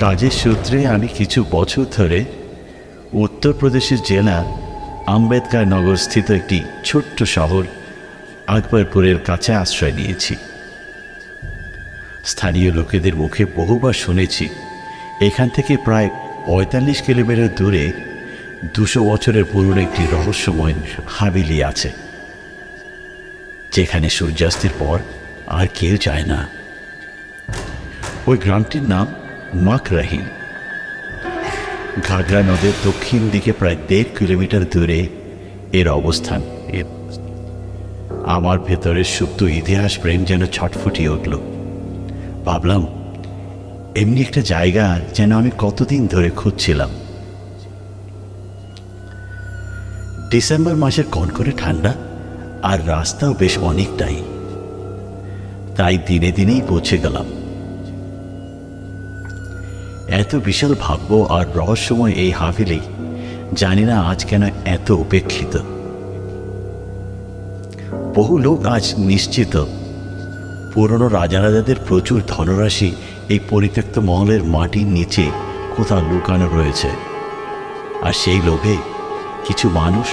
কাজের সূত্রে আমি কিছু বছর ধরে উত্তরপ্রদেশের জেলা আম্বেদকর নগর স্থিত একটি ছোট্ট শহর আকবরপুরের কাছে আশ্রয় নিয়েছি। স্থানীয় লোকেদের মুখে বহুবার শুনেছি এখান থেকে প্রায় ৪৫ কিলোমিটার দূরে ২০০ বছরের পুরনো একটি রহস্যময় হাভেলি আছে, যেখানে সূর্যাস্তের পর আর কেউ যায় না। ওই গ্রামটির নাম মাকরাহি। ঘাগরা নদের দক্ষিণ দিকে প্রায় ১.৫ কিলোমিটার দূরে এর অবস্থান। আমার ভেতরের সুপ্ত ইতিহাস প্রেম যেন ছটফটিয়ে উঠল। ভাবলাম, এমনি একটা জায়গা যেন আমি কতদিন ধরে খুঁজছিলাম। ডিসেম্বর মাসের কনকনে ঠান্ডা, আর রাস্তাও বেশ অনেকটাই, তাই দিনে দিনেই পৌঁছে গেলাম। এত বিশাল ভাগ্য আর রহস্যময় এই হাভেলি জানি না আজ কেন এত উপেক্ষিত। বহু লোক আজ নিশ্চিত পুরনো রাজারাজাদের প্রচুর ধনরাশি এই পরিত্যক্ত মহলের মাটির নিচে কোথাও লুকানো রয়েছে, আর সেই লোভে কিছু মানুষ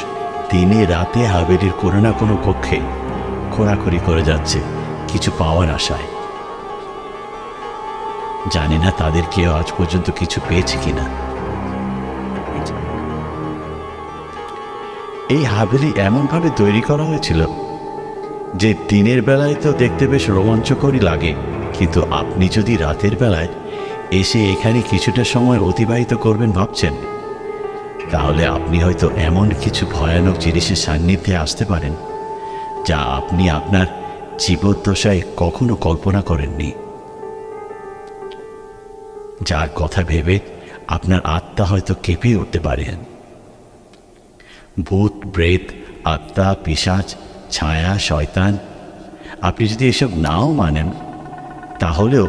দিনে রাতে হাভেলির কোনো না কোনো কক্ষে খোঁড়াখড়ি করে যাচ্ছে কিছু পাওয়ার আশায়। জানি না তাদের কেউ আজ পর্যন্ত কিছু পেয়েছে কিনা। এই হাভেলি এমনভাবে তৈরি করা হয়েছিল যে দিনের বেলায় তো দেখতে বেশ রোমাঞ্চকরই লাগে, কিন্তু আপনি যদি রাতের বেলায় এসে এখানে কিছুটা সময় অতিবাহিত করবেন ভাবছেন, তাহলে আপনি হয়তো এমন কিছু ভয়ানক জিনিসের সান্নিধ্যে আসতে পারেন যা আপনি আপনার জীবদ্দশায় কখনো কল্পনা করেননি, যার কথা ভেবে আপনার আত্মা হয়তো কেঁপে উঠতে পারেন। ভূত, প্রেত, আত্মা, পিশাচ, ছায়া, শয়তান, আপনি যদি এসব নাও মানেন, তাহলেও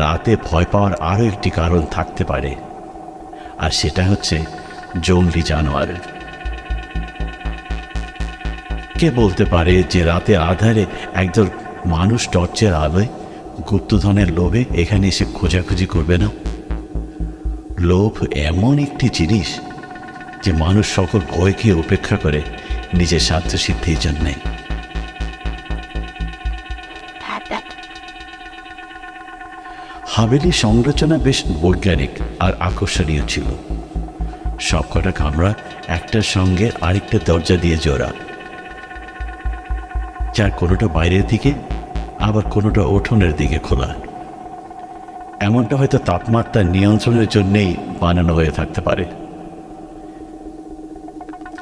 রাতে ভয় পাওয়ার আরও একটি কারণ থাকতে পারে, আর সেটা হচ্ছে জঙ্গলি জানোয়ার। কে বলতে পারে যে রাতে আধারে একদল মানুষ টর্চের আলোয় গুপ্তধনের লোভে এখানে এসে খোঁজাখুঁজি করবে না? লোভ এমন একটি জিনিস যে মানুষ সকল ভয়কে উপেক্ষা করে নিজের স্বার্থ সিদ্ধির জন্যে। হাভেলির সংরচনা বেশ বৈজ্ঞানিক আর আকর্ষণীয় ছিল। সবকটা কামরা একটার সঙ্গে আরেকটা দরজা দিয়ে জোড়া, যার কোনোটা বাইরের দিকে আবার কোনোটা উঠোনের দিকে খোলা। এমনটা হয়তো তাপমাত্রা নিয়ন্ত্রণের জন্যেই বানানো হয়ে থাকতে পারে,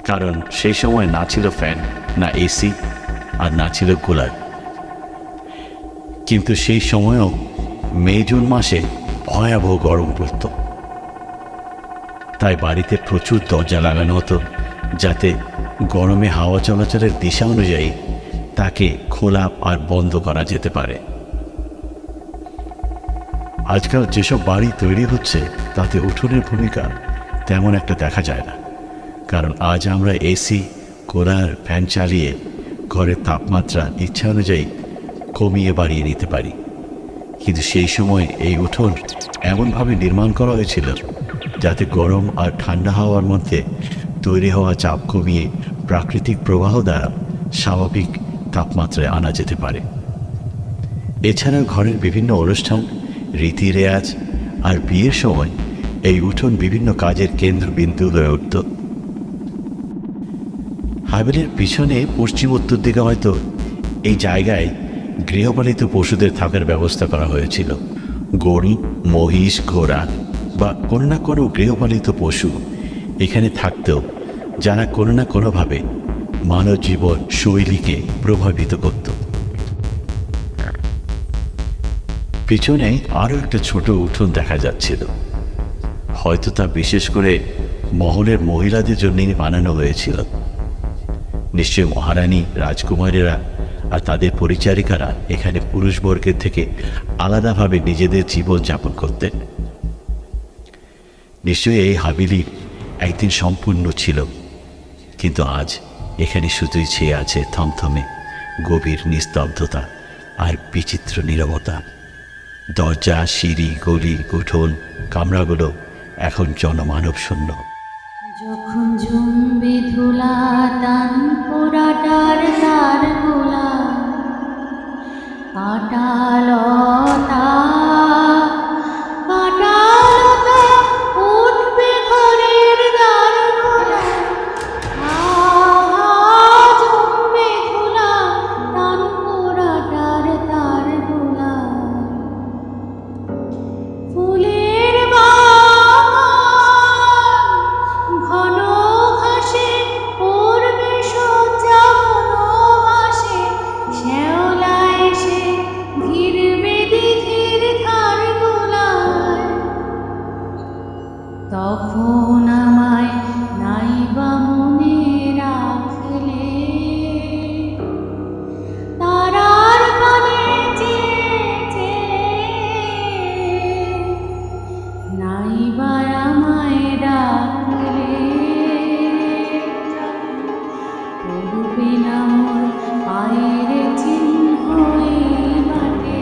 কারণ সেই সময় না ছিল ফ্যান, না এসি, আর না ছিল কুলার। কিন্তু সেই সময়ও মে জুন মাসে ভয়াবহ গরম পড়ত, তাই বাড়িতে প্রচুর দরজা লাগানো হতো যাতে গরমে হাওয়া চলাচলের দিশা অনুযায়ী তাকে খোলা আর বন্ধ করা যেতে পারে। আজকাল যেসব বাড়ি তৈরি হচ্ছে তাতে উঠোনের ভূমিকা তেমন একটা দেখা যায় না, কারণ আজ আমরা এসি, কুলার, ফ্যান চালিয়ে ঘরের তাপমাত্রা ইচ্ছা অনুযায়ী কমিয়ে বাড়িয়ে নিতে পারি। কিন্তু সেই সময় এই উঠোন এমনভাবে নির্মাণ করা হয়েছিল যাতে গরম আর ঠান্ডা হাওয়ার মধ্যে তৈরি হওয়া চাপ কমিয়ে প্রাকৃতিক প্রবাহ দ্বারা স্বাভাবিক তাপমাত্রায় আনা যেতে পারে। এছাড়াও ঘরের বিভিন্ন অনুষ্ঠান, রীতি রেওয়াজ আর বিয়ের সময় এই উঠোন বিভিন্ন কাজের কেন্দ্রবিন্দু হয়ে উঠত। হাভেলির পিছনে পশ্চিম উত্তর দিকে হয়তো এই জায়গায় গৃহপালিত পশুদের থাকার ব্যবস্থা করা হয়েছিল। গরু, মহিষ, ঘোড়া বা কোনো না কোনো গৃহপালিত পশু এখানে থাকতেও, যারা কোনো না কোনোভাবে মানব জীবন শৈলীকে প্রভাবিত করত। পিছনে আরও একটা ছোট উঠোন দেখা যাচ্ছিল, হয়তো তা বিশেষ করে মহলের মহিলাদের জন্যই বানানো হয়েছিল। নিশ্চয় মহারানী, রাজকুমারীরা আর তাদের পরিচারিকারা এখানে পুরুষবর্গের থেকে আলাদাভাবে নিজেদের জীবন যাপন করতেন। নিশ্চয়ই এই হাভেলি একদিন সম্পূর্ণ ছিল, কিন্তু আজ এখানে শুধুই ছেয়ে আছে থমথমে গভীর নিস্তব্ধতা আর বিচিত্র নীরবতা। দরজা, সিঁড়ি, গলি, উঠোন, কামরাগুলো এখন জনমানব শূন্য। যখন জমবে ধুলা টান পোড়াটার তার গোলা, কাটালতা কাটালতা উঠবে ঘরের দ্বার গোলা। জমবে ধুলা টান পোড়াটার তার গোলা। ফুলের বাগান ঘন ঘাসে পড়বে সজ্জা বনবাসে, শ্যাওলা এসে ঘিরবে দিঘির ধার গোলায়। তখন আমায় নাইবা মনে রাখলে, তারার পানে চেয়ে চেয়ে নাইবা আমায় ডাকলে। পড়বে না মোর পায়ের চিহ্ন এই বাটে,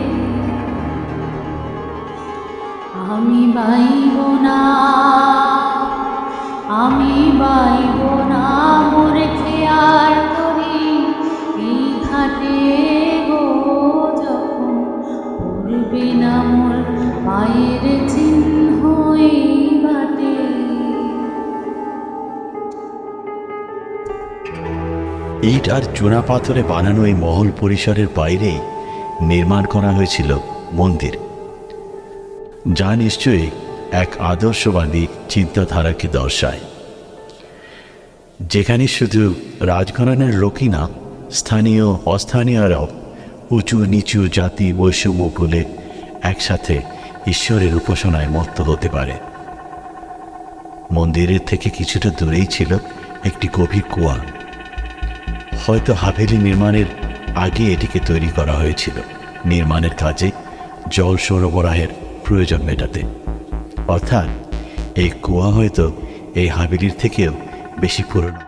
আমি বাইব না, আমি বাইব না মোর খেয়ার তরি এই ঘাটে গো। যখন পড়বে না মোর পায়ের চিহ্ন এই বাটে। ইট আর চুনা পাথরে বানানো এই মহল পরিসরের বাইরেই নির্মাণ করা হয়েছিল মন্দির, যা নিশ্চয়ই এক আদর্শবাদী চিন্তাধারাকে দর্শায়, যেখানে শুধু রাজঘরানার লোকই না, স্থানীয় অস্থানীয়রাও উঁচু নিচু জাতি বৈষম্য ভুলে একসাথে ঈশ্বরের উপাসনায় মত্ত হতে পারে। মন্দিরের থেকে কিছুটা দূরেই ছিল একটি গভীর কুয়া। হয়তো হাভেলি নির্মাণের আগে এটিকে তৈরি করা হয়েছিল নির্মাণের কাজে জল সরবরাহের প্রয়োজন মেটাতে। অর্থাৎ এই কুয়া হয়তো এই হাভেলির থেকেও বেশি পুরনো।